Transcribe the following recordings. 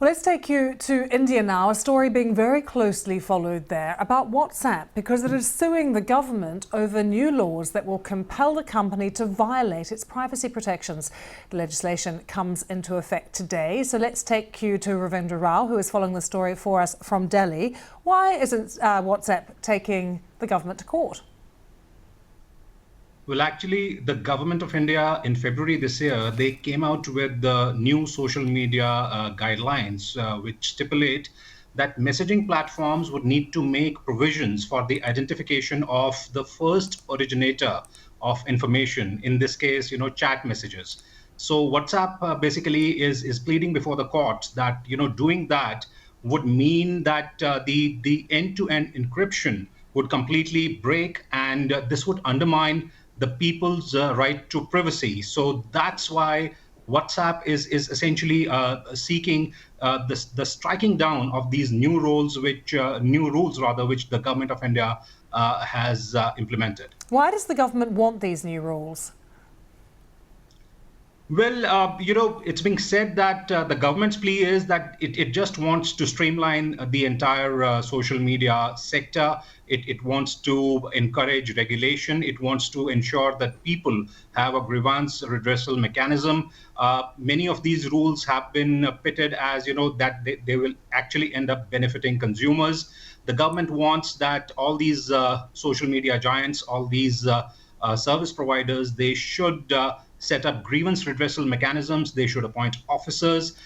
Well, let's take you to India now, a story being very closely followed there about WhatsApp because it is suing the government over new laws that will compel the company to violate its privacy protections. The legislation comes into effect today. So let's take you to Ravindra Rao, who is following the story for us from Delhi. Why isn't WhatsApp taking the government to court? Well, actually, the government of India in February this year, they came out with the new social media guidelines, which stipulate that messaging platforms would need to make provisions for the identification of the first originator of information, in this case, chat messages. So WhatsApp basically is pleading before the court that, doing that would mean that the end-to-end encryption would completely break, and this would undermine the people's right to privacy. So that's why WhatsApp is essentially seeking the striking down of these new rules, which which the government of India has implemented. Why does the government want these new rules? Well, it's being said that the government's plea is that it just wants to streamline the entire social media sector. It wants to encourage regulation. It wants to ensure that people have a grievance redressal mechanism. Many of these rules have been pitted as, that they will actually end up benefiting consumers. The government wants that all these social media giants, all these service providers, they should set up grievance redressal mechanisms. They should appoint officers.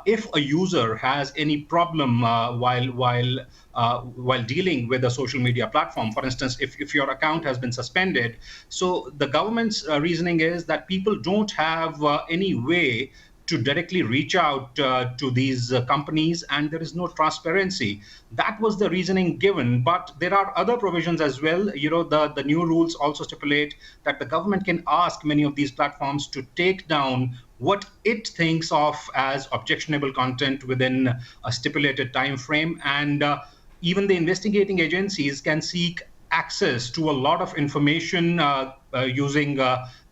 If a user has any problem while dealing with a social media platform, for instance, if your account has been suspended, so the government's reasoning is that people don't have any way to directly reach out to these companies, and there is no transparency. That was the reasoning given, but there are other provisions as well. The new rules also stipulate that the government can ask many of these platforms to take down what it thinks of as objectionable content within a stipulated time frame, and even the investigating agencies can seek access to a lot of information using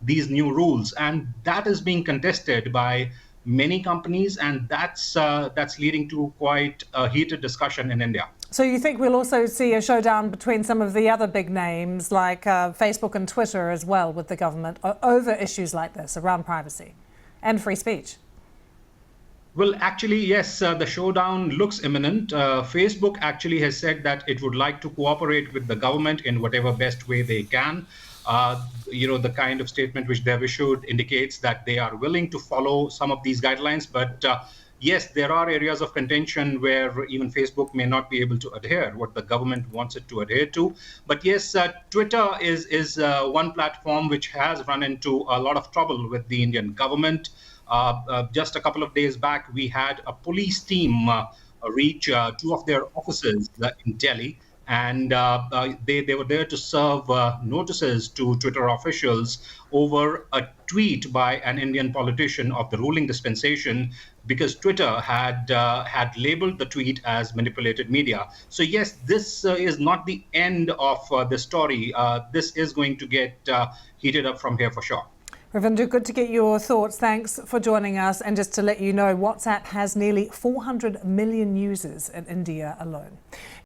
these new rules, and that is being contested by many companies, and that's leading to quite a heated discussion in India. So you think we'll also see a showdown between some of the other big names like Facebook and Twitter as well with the government over issues like this around privacy and free speech? Well, actually, yes, the showdown looks imminent. Facebook actually has said that it would like to cooperate with the government in whatever best way they can. The kind of statement which they have issued indicates that they are willing to follow some of these guidelines. But yes, there are areas of contention where even Facebook may not be able to adhere what the government wants it to adhere to. But yes, Twitter is one platform which has run into a lot of trouble with the Indian government. Just a couple of days back, we had a police team reach two of their offices in Delhi, and they were there to serve notices to Twitter officials over a tweet by an Indian politician of the ruling dispensation, because Twitter had labeled the tweet as manipulated media. So yes, this is not the end of the story. This is going to get heated up from here for sure. Ravindra, good to get your thoughts. Thanks for joining us. And just to let you know, WhatsApp has nearly 400 million users in India alone.